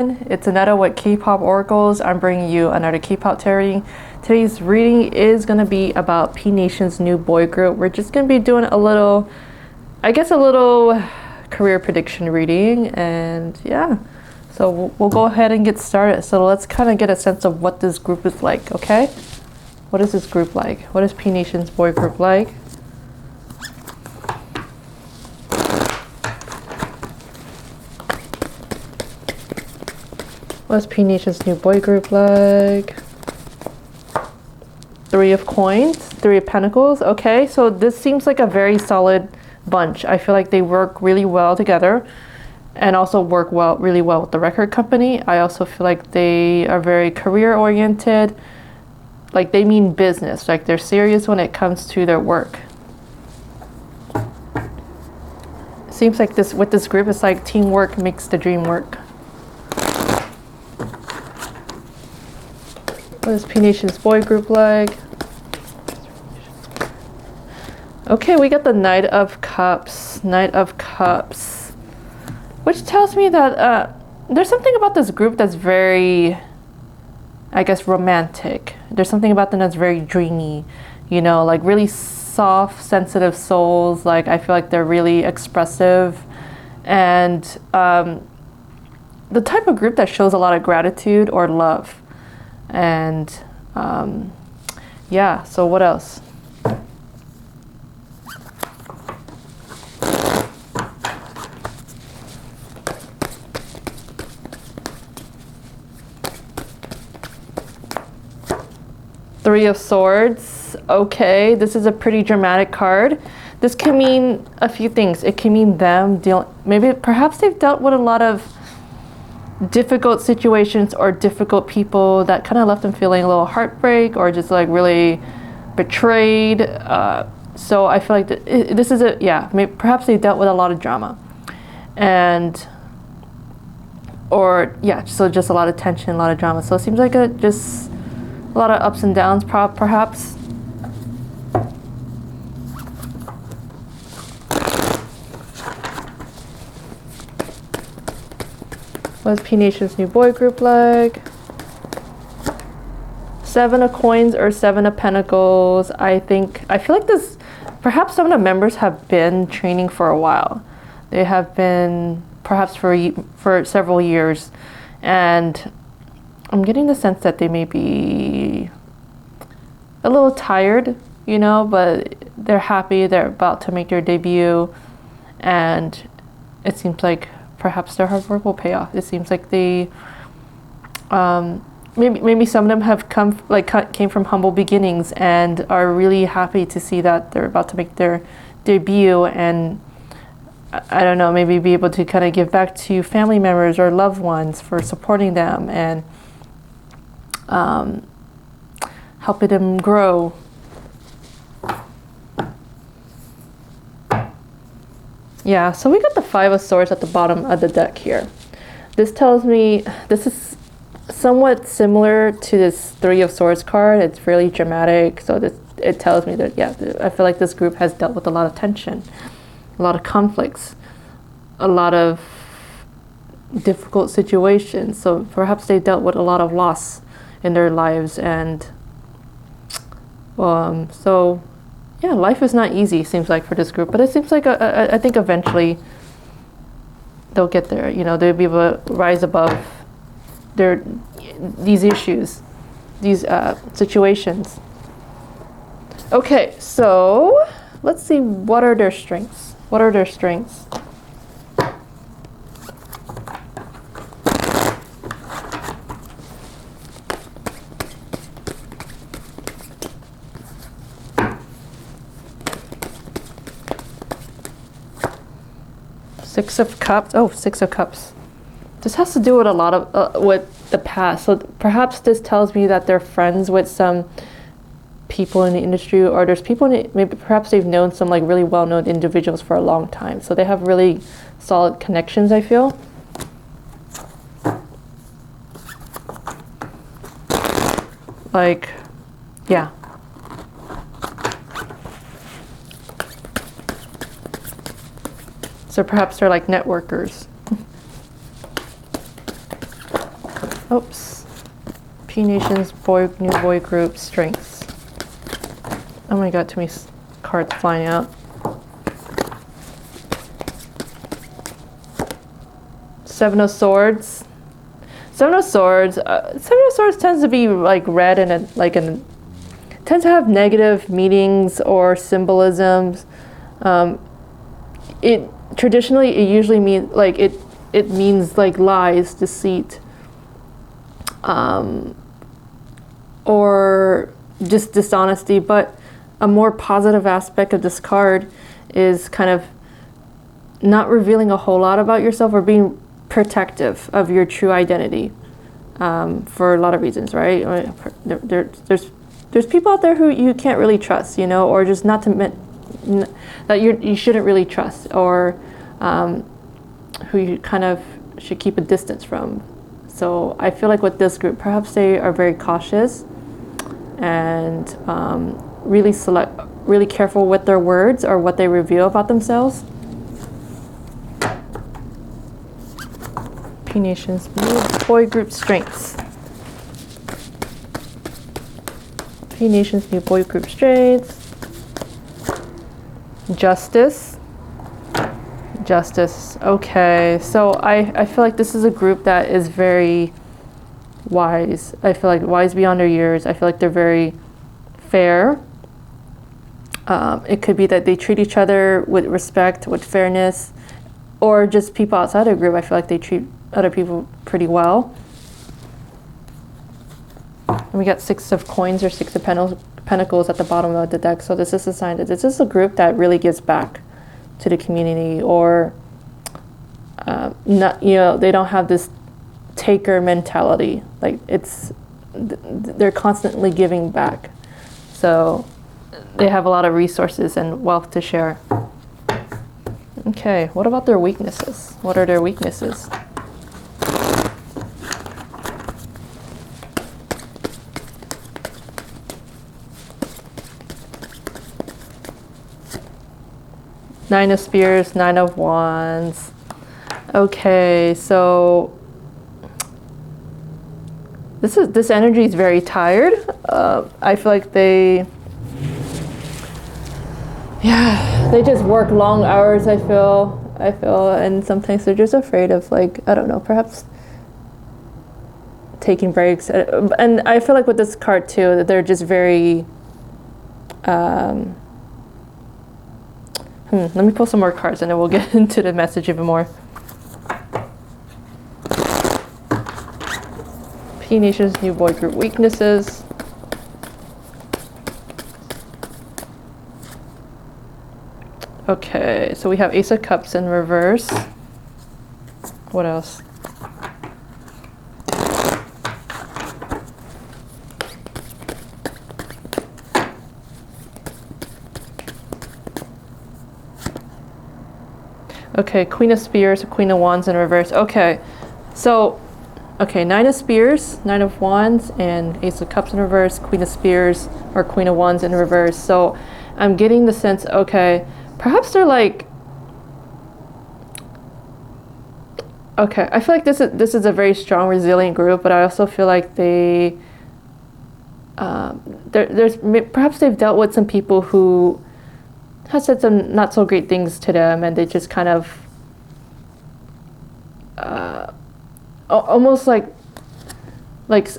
It's Aneta with K-pop oracles. I'm bringing you another K-pop reading. Today's reading is going to be about pnation's new boy group. We're just going to be doing a little, I guess, a little career prediction reading, and yeah, so we'll go ahead and get started. So let's kind of get a sense of what this group is like, okay? What is this group like? What is pnation's boy group like? What's pnation's new boy group like? Three of coins, Three of pentacles. Okay, so this seems like a very solid bunch. I feel like they work really well together and also work really well with the record company. I also feel like they are very career oriented. Like they mean business, like they're serious when it comes to their work. Seems like this with this group, it's like teamwork makes the dream work. What is pnation's boy group like? Okay, we got the Knight of Cups. Knight of Cups. Which tells me that there's something about this group that's very, I guess, romantic. There's something about them that's very dreamy. You know, like really soft, sensitive souls. Like I feel like they're really expressive. And the type of group that shows a lot of gratitude or love. And yeah, so what else? Three of Swords. Okay, this is a pretty dramatic card. This can mean a few things. It can mean them perhaps they've dealt with a lot of difficult situations or difficult people that kind of left them feeling a little heartbreak or just like really betrayed. So I feel like this is perhaps they dealt with a lot of drama, so just a lot of tension, a lot of drama. So it seems like just a lot of ups and downs, perhaps. What's pnation's new boy group like? Seven of coins or Seven of pentacles. I feel like this, perhaps some of the members have been training for a while. They have been perhaps for several years, and I'm getting the sense that they may be a little tired, you know, but they're happy. They're about to make their debut, and it seems like perhaps their hard work will pay off. It seems like they, maybe some of them have came from humble beginnings and are really happy to see that they're about to make their debut, and I don't know, maybe be able to kind of give back to family members or loved ones for supporting them and helping them grow. Yeah, so we got the Five of Swords at the bottom of the deck here. This tells me this is somewhat similar to this Three of Swords card. It's really dramatic. So it tells me that, yeah, I feel like this group has dealt with a lot of tension, a lot of conflicts, a lot of difficult situations. So perhaps they dealt with a lot of loss in their lives. And so yeah, life is not easy, seems like, for this group, but it seems like I think eventually they'll get there. You know, they'll be able to rise above these issues, these situations. Okay, so let's see, what are their strengths? What are their strengths? Six of Cups. Oh, Six of Cups. This has to do with a lot of with the past. So perhaps this tells me that they're friends with some people in the industry, or there's people maybe perhaps they've known some like really well-known individuals for a long time. So they have really solid connections, I feel. Like, yeah. So perhaps they're like networkers. Oops. P Nation's new boy group strengths. Oh my god, too many cards flying out. Seven of Swords. Seven of Swords. Seven of Swords tends to be like red and tends to have negative meanings or symbolisms. It usually means like it means like lies, deceit, or just dishonesty. But a more positive aspect of this card is kind of not revealing a whole lot about yourself or being protective of your true identity, for a lot of reasons, right? There's people out there who you can't really trust, you know, or just not to that you shouldn't really trust, or who you kind of should keep a distance from. So I feel like with this group, perhaps they are very cautious and really careful with their words or what they reveal about themselves. P Nation's boy group strengths. P Nation's new boy group strengths. Justice. Justice. Okay, so I feel like this is a group that is very wise. I feel like wise beyond their years. I feel like they're very fair. It could be that they treat each other with respect, with fairness, or just people outside their group. I feel like they treat other people pretty well. And we got Six of Coins or Six of Pentacles at the bottom of the deck. So this is a sign that this is a group that really gives back to the community, or not, you know, they don't have this taker mentality. Like they're constantly giving back. So they have a lot of resources and wealth to share. Okay, what about their weaknesses? What are their weaknesses? Nine of Spears, Nine of Wands. Okay, so this energy is very tired. I feel like they just work long hours. I feel, and sometimes they're just afraid of, like, I don't know, perhaps taking breaks. And I feel like with this card too, that they're just very. Let me pull some more cards and then we'll get into the message even more. P Nation's new boy group weaknesses. Okay, so we have Ace of Cups in reverse. What else? Okay, Queen of Spears, Queen of Wands in reverse. Okay, so, okay, Nine of Spears, Nine of Wands, and Ace of Cups in reverse, Queen of Spears, or Queen of Wands in reverse. So I'm getting the sense, okay, perhaps they're like, okay, I feel like this is a very strong, resilient group, but I also feel like they, perhaps they've dealt with some people who has said some not so great things to them, and they just kind of almost like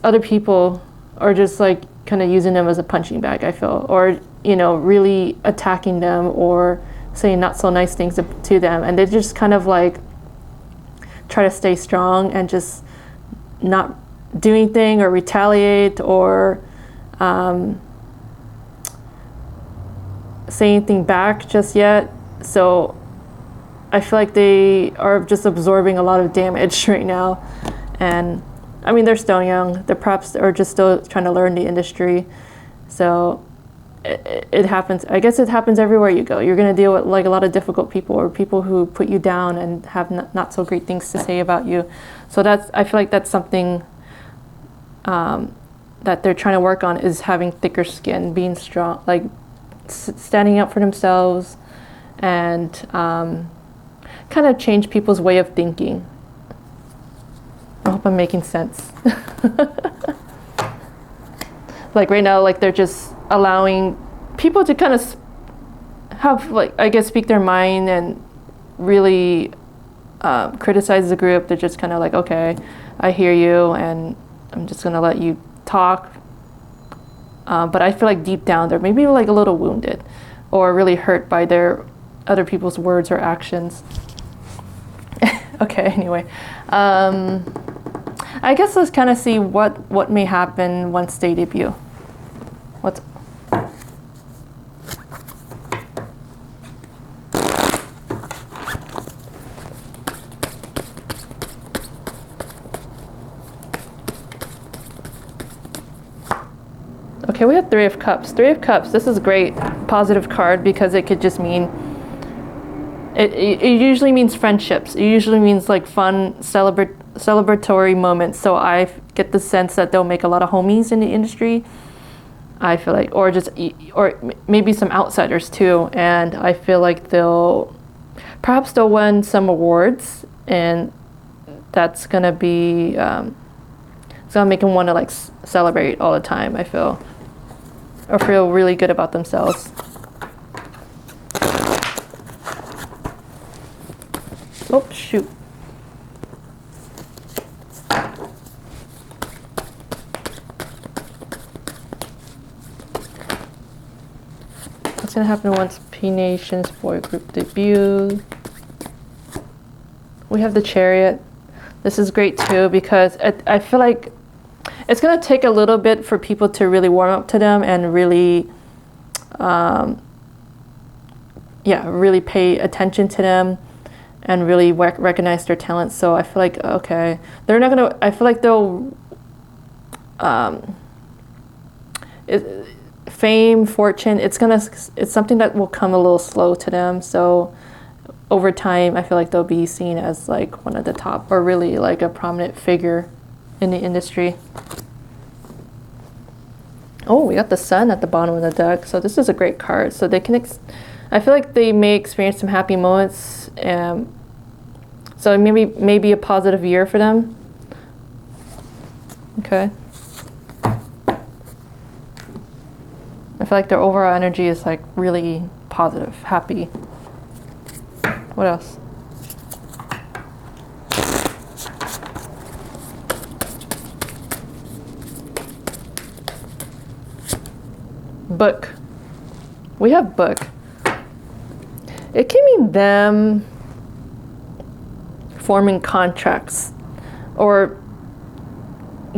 other people are just like kind of using them as a punching bag, I feel, or, you know, really attacking them or saying not so nice things to them, and they just kind of like try to stay strong and just not do anything or retaliate or say anything back just yet. So I feel like they are just absorbing a lot of damage right now. And I mean, they're still young. They're perhaps are just still trying to learn the industry. So it happens. I guess it happens everywhere you go. You're going to deal with like a lot of difficult people or people who put you down and have not so great things to say about you. So I feel like that's something that they're trying to work on, is having thicker skin, being strong, like standing up for themselves, and kind of change people's way of thinking. I hope I'm making sense. Like right now, like they're just allowing people to kind of have, like, I guess, speak their mind and really criticize the group. They're just kind of like, okay, I hear you, and I'm just gonna let you talk. But I feel like deep down they're maybe like a little wounded or really hurt by their other people's words or actions. Okay, anyway. I guess let's kind of see what may happen once they debut. What's Okay, we have Three of Cups. Three of Cups, this is a great positive card because it could just mean, it usually means friendships. It usually means like fun, celebratory moments. So I get the sense that they'll make a lot of homies in the industry. I feel like, or maybe some outsiders too. And I feel like perhaps they'll win some awards, and that's gonna be, it's gonna make them want to like celebrate all the time, I feel. Or feel really good about themselves. Oh, shoot. What's gonna happen once pnation's boy group debut? We have the Chariot. This is great too because I feel like it's gonna take a little bit for people to really warm up to them and really, really pay attention to them and really recognize their talents. So I feel like, okay, they're not gonna, I feel like they'll, fame, fortune, it's something that will come a little slow to them. So over time, I feel like they'll be seen as like one of the top, or really like a prominent figure in the industry. Oh, we got the Sun at the bottom of the deck. So this is a great card. So they can, I feel like they may experience some happy moments. So maybe a positive year for them. Okay. I feel like their overall energy is like really positive, happy. What else? Book. We have book. It can mean them forming contracts or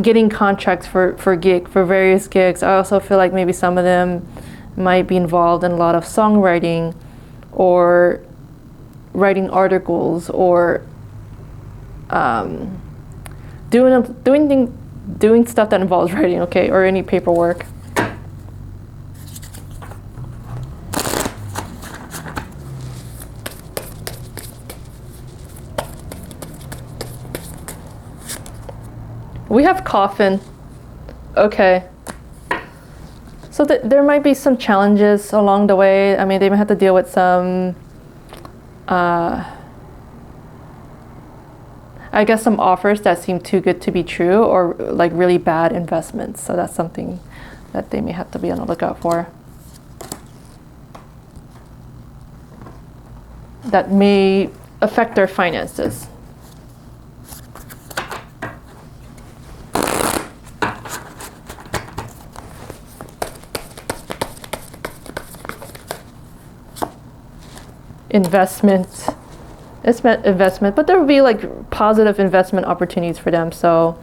getting contracts for various gigs. I also feel like maybe some of them might be involved in a lot of songwriting or writing articles or doing stuff that involves writing, okay, or any paperwork. We have Coffin. Okay. So there might be some challenges along the way. I mean, they might have to deal with some, I guess, some offers that seem too good to be true, or like really bad investments. So that's something that they may have to be on the lookout for. That may affect their finances. Investment. It's meant investment, but there will be like positive investment opportunities for them. So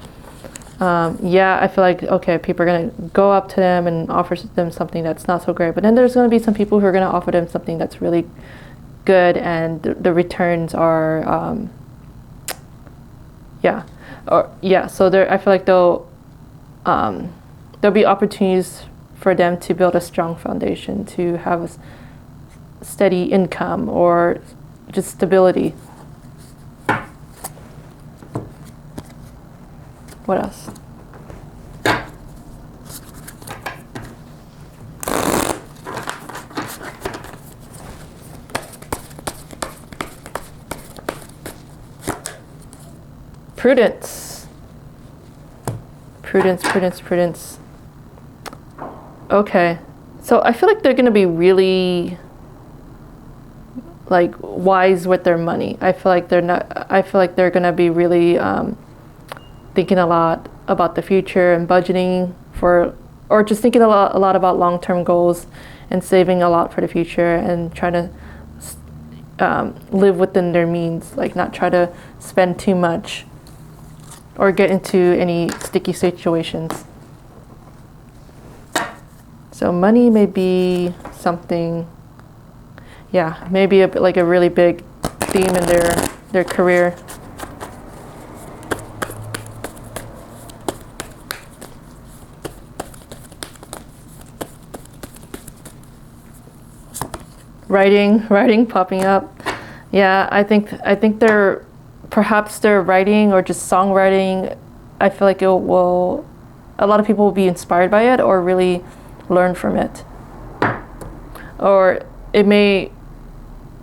yeah, I feel like, okay, people are going to go up to them and offer them something that's not so great, but then there's going to be some people who are going to offer them something that's really good, and the returns are so there, I feel like there'll be opportunities for them to build a strong foundation, to have a steady income or just stability. What else? Prudence. Prudence, prudence, prudence. Okay. So I feel like they're gonna be really like wise with their money. I feel like they're gonna be really thinking a lot about the future and budgeting for, or just thinking a lot about long-term goals and saving a lot for the future and trying to live within their means, like not try to spend too much or get into any sticky situations. So money may be something, yeah, maybe like a really big theme in their career. Writing popping up. Yeah, I think they're perhaps their writing or just songwriting. I feel like a lot of people will be inspired by it or really learn from it. Or it may,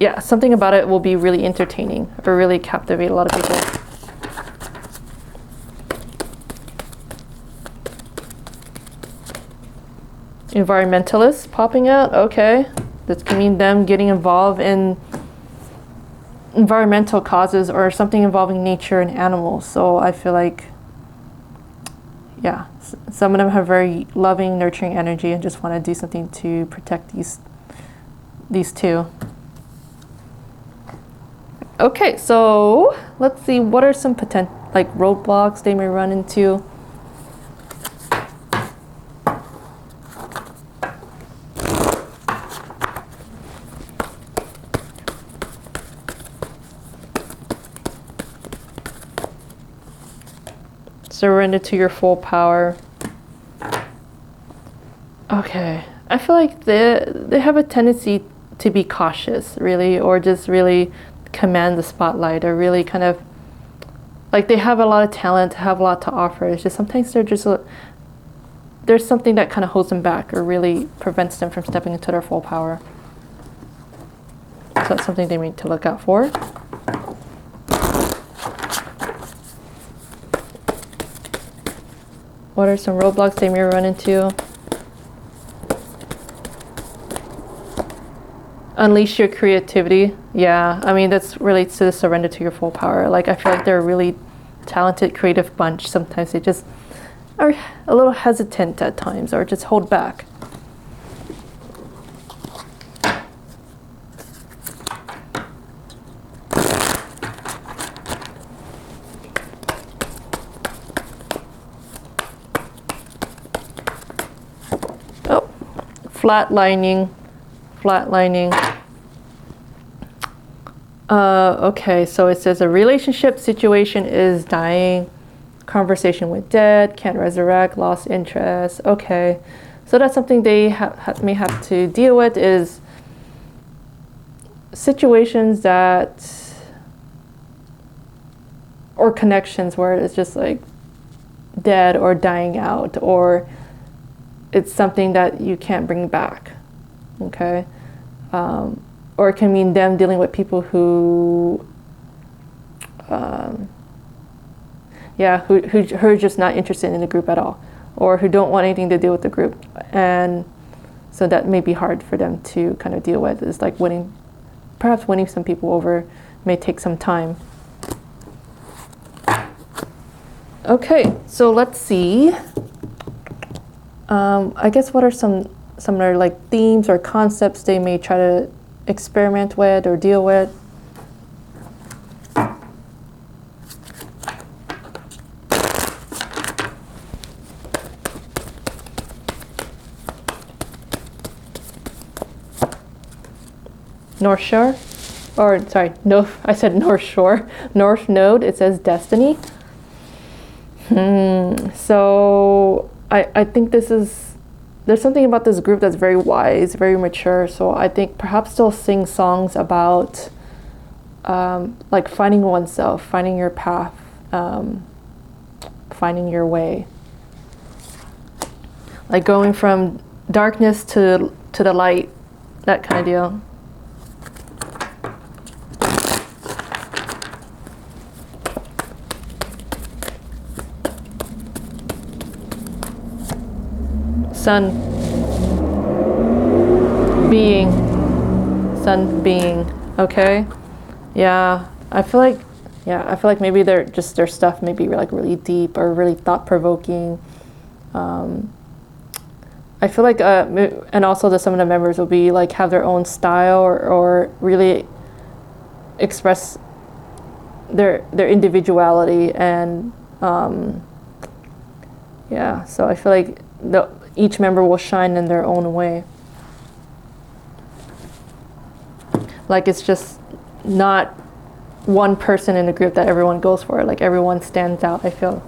yeah, something about it will be really entertaining or really captivate a lot of people. Environmentalists popping out, okay. This can mean them getting involved in environmental causes or something involving nature and animals. So I feel like, yeah, some of them have very loving, nurturing energy and just want to do something to protect these two. Okay, so let's see, what are some potential like roadblocks they may run into? Surrender to your full power. Okay, I feel like they have a tendency to be cautious, really, or just really command the spotlight, or really kind of like they have a lot of talent, have a lot to offer. It's just sometimes there's something that kind of holds them back or really prevents them from stepping into their full power. So that's something they need to look out for. What are some roadblocks they may run into? Unleash your creativity. Yeah, I mean, that relates to the surrender to your full power. Like, I feel like they're a really talented, creative bunch. Sometimes they just are a little hesitant at times or just hold back. Oh, flatlining. Okay, so it says a relationship situation is dying, conversation with dead, can't resurrect, lost interest. Okay, so that's something they may have to deal with, is situations that, or connections where it's just like dead or dying out, or it's something that you can't bring back. Okay. Or it can mean them dealing with people who are just not interested in the group at all, or who don't want anything to do with the group. And so that may be hard for them to kind of deal with. It's like perhaps winning some people over may take some time. Okay, so let's see. I guess what are some other like themes or concepts they may try to experiment with or deal with? North Shore, or sorry, no, I said North Shore. North Node, it says Destiny. So I think there's something about this group that's very wise, very mature. So I think perhaps they'll sing songs about like finding oneself, finding your path, finding your way. Like going from darkness to the light, that kind of deal. Sun being, okay? Yeah, I feel like maybe their stuff may be like really deep or really thought-provoking. I feel like and also some of the members will be like have their own style or really express their individuality, and yeah, so I feel like each member will shine in their own way. Like it's just not one person in the group that everyone goes for. Like everyone stands out, I feel.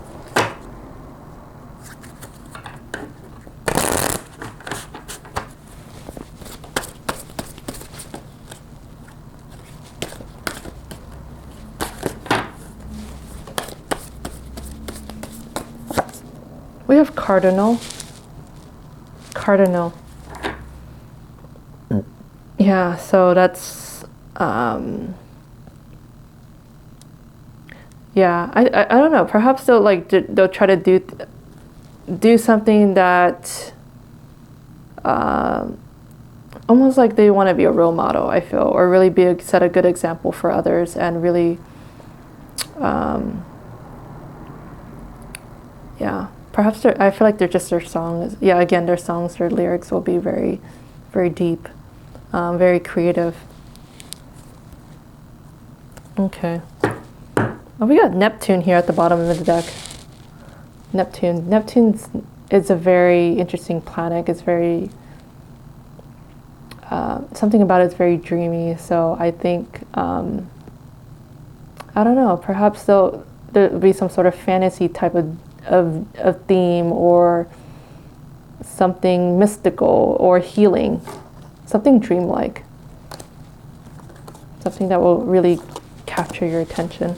We have cardinal. Yeah, so that's yeah, I don't know. Perhaps they'll try to do something that almost like they want to be a role model, I feel, or really set a good example for others, and really yeah. Perhaps I feel like they're just their songs. Yeah, again, their songs, their lyrics will be very, very deep, very creative. Okay. Oh, we got Neptune here at the bottom of the deck. Neptune is a very interesting planet. It's very something about it's very dreamy. So I think I don't know. Perhaps there'll be some sort of fantasy type of theme, or something mystical or healing, something dreamlike, something that will really capture your attention.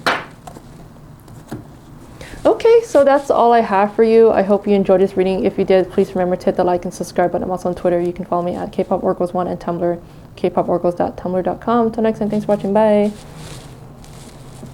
Okay, so that's all I have for you. I hope you enjoyed this reading. If you did, please remember to hit the like and subscribe button. I'm also on Twitter. You can follow me at kpoporacles1 and Tumblr, kpoporacles.tumblr.com. Till next time, thanks for watching. Bye.